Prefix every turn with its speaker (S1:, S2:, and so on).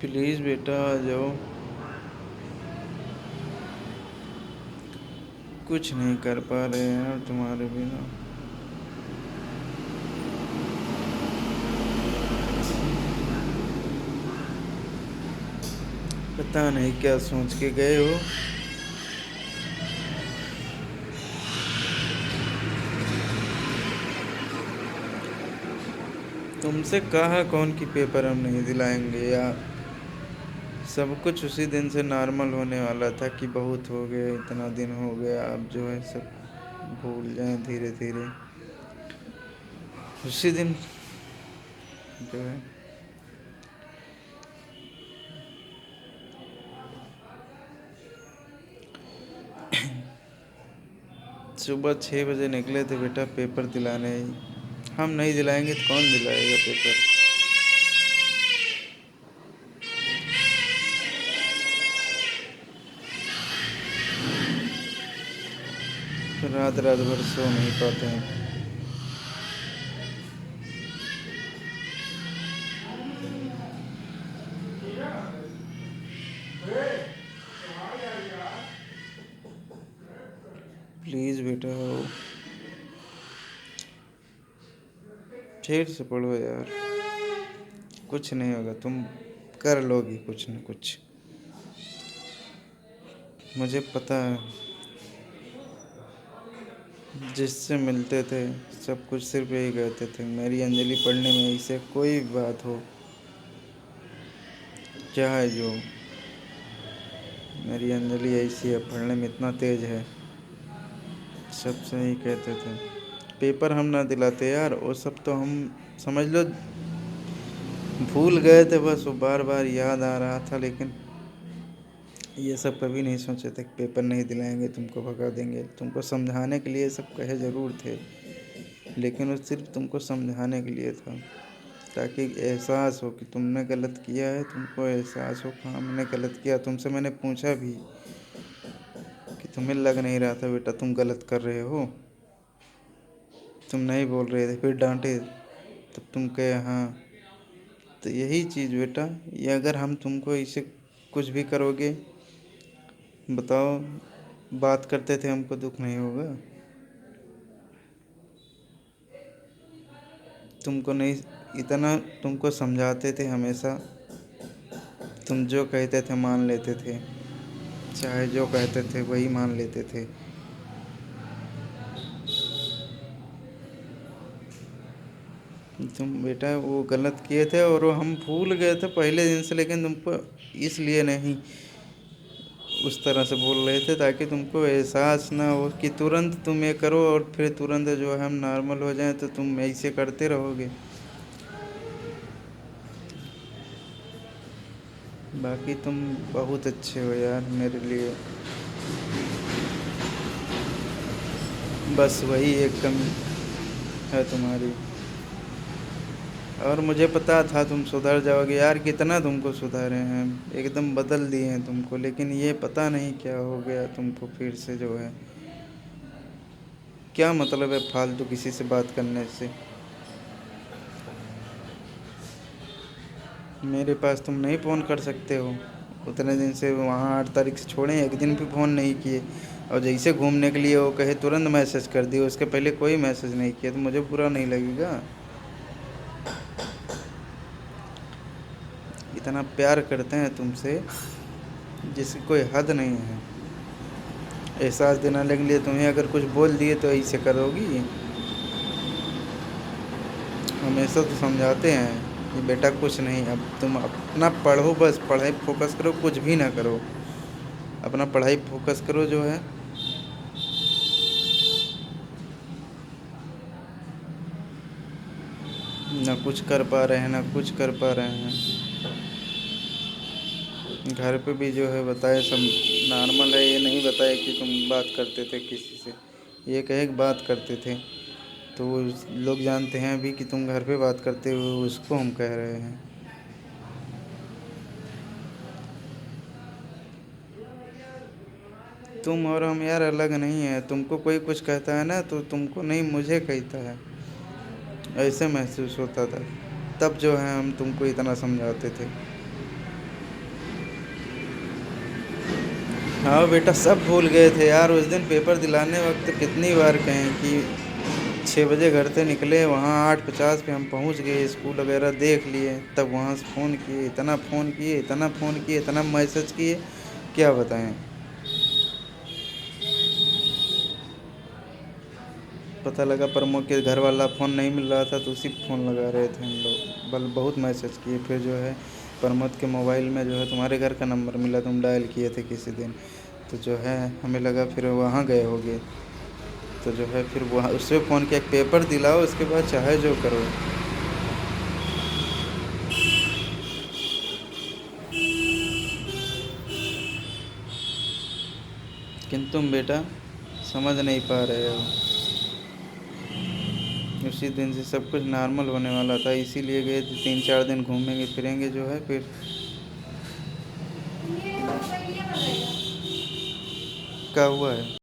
S1: Please बेटा आ जाओ। कुछ नहीं कर पा रहे यार तुम्हारे बिना। पता नहीं क्या सोच के गए हो। तुमसे कहा कौन कि पेपर हम नहीं दिलाएंगे यार। सब कुछ उसी दिन से नॉर्मल होने वाला था कि बहुत हो गया, इतना दिन हो गया, अब जो है सब भूल जाएं धीरे धीरे। उसी दिन जो है सुबह 6 बजे निकले थे बेटा पेपर दिलाने ही। हम नहीं दिलाएंगे तो कौन दिलाएगा पेपर। रात रात भर सो नहीं पाते हैं। प्लीज़ बेटा आओ। फिर से पढ़ो यार। कुछ नहीं होगा, तुम कर लोगी कुछ न कुछ। मुझे पता है। जिससे मिलते थे सब कुछ सिर्फ यही कहते थे, मेरी अंजलि पढ़ने में ऐसे कोई बात हो चाहे जो, मेरी अंजलि ऐसी है, पढ़ने में इतना तेज है, सब सही कहते थे। पेपर हम ना दिलाते यार, वो सब तो हम समझ लो भूल गए थे, बस वो बार बार याद आ रहा था। लेकिन ये सब कभी नहीं सोचे थे कि पेपर नहीं दिलाएंगे, तुमको भगा देंगे। तुमको समझाने के लिए सब कहे ज़रूर थे, लेकिन वो सिर्फ तुमको समझाने के लिए था, ताकि एहसास हो कि तुमने गलत किया है। तुमको एहसास हो कि हाँ मैंने गलत किया। तुमसे मैंने पूछा भी कि तुम्हें लग नहीं रहा था बेटा तुम गलत कर रहे हो। तुम नहीं बोल रहे थे, फिर डांटे तब तुम कहे हाँ। तो यही चीज़ बेटा, ये अगर हम तुमको इसे कुछ भी करोगे, बताओ, बात करते थे हमको दुख नहीं होगा। तुमको नहीं, इतना तुमको समझाते थे हमेशा, तुम जो कहते थे मान लेते थे, चाहे जो कहते थे वही मान लेते थे। तुम बेटा वो गलत किए थे और वो हम भूल गए थे पहले दिन से, लेकिन तुमको इसलिए नहीं उस तरह से बोल रहे थे ताकि तुमको एहसास ना हो कि तुरंत तुम ये करो और फिर तुरंत जो है हम नॉर्मल हो जाएं तो तुम ऐसे करते रहोगे। बाकी तुम बहुत अच्छे हो यार मेरे लिए। बस वही एक कमी है तुम्हारी। और मुझे पता था तुम सुधर जाओगे यार, कितना तुमको सुधारे हैं, एकदम बदल दिए हैं तुमको। लेकिन ये पता नहीं क्या हो गया तुमको, फिर से जो है क्या मतलब है फालतू किसी से बात करने से। मेरे पास तुम नहीं फ़ोन कर सकते हो। उतने दिन से वहाँ 8 तारीख से छोड़े, एक दिन भी फ़ोन नहीं किए। और जैसे घूमने के लिए वो कहे तुरंत मैसेज कर दिए, उसके पहले कोई मैसेज नहीं किया, तो मुझे बुरा नहीं लगेगा। इतना प्यार करते हैं तुमसे जिसकी कोई हद नहीं है। एहसास दिलाने के लिए तुम्हें अगर कुछ बोल दिए तो ऐसे करोगी। हमेशा तो समझाते हैं कि बेटा कुछ नहीं, अब तुम अपना पढ़ो, बस पढ़ाई फोकस करो, कुछ भी ना करो, अपना पढ़ाई फोकस करो जो है। ना कुछ कर पा रहे हैं, ना कुछ कर पा रहे हैं। घर पे भी जो है बताए सब नॉर्मल है, ये नहीं बताए कि तुम बात करते थे किसी से। ये कहे कि बात करते थे, तो वो लोग जानते हैं अभी कि तुम घर पे बात करते हो, उसको हम कह रहे हैं। तुम और हम यार अलग नहीं है। तुमको कोई कुछ कहता है ना तो तुमको नहीं, मुझे कहता है, ऐसे महसूस होता था। तब जो है हम तुमको इतना समझाते थे। हाँ बेटा, सब भूल गए थे यार। उस दिन पेपर दिलाने वक्त कितनी बार कहें कि 6 बजे घर से निकले, वहाँ 8:50 पे हम पहुँच गए, स्कूल वगैरह देख लिए, तब वहाँ से फ़ोन किए, इतना फ़ोन किए, इतना फ़ोन किए, इतना मैसेज किए, क्या बताएं। पता लगा प्रमोद के घर वाला फ़ोन नहीं मिल रहा था, तो उसी पे फ़ोन लगा रहे थे हम लोग। बहुत मैसेज किए, फिर जो है प्रमोद के मोबाइल में जो है तुम्हारे घर का नंबर मिला, तुम डायल किए थे किसी दिन, तो जो है हमें लगा फिर वहाँ गए होगे, तो जो है फिर वहाँ उससे फ़ोन किया, एक पेपर दिलाओ, उसके बाद चाहे जो करो। किंतु तुम बेटा समझ नहीं पा रहे हो। उसी दिन से सब कुछ नॉर्मल होने वाला था, इसीलिए गए थे, 3-4 दिन घूमेंगे फिरेंगे जो है, फिर क्या हुआ है।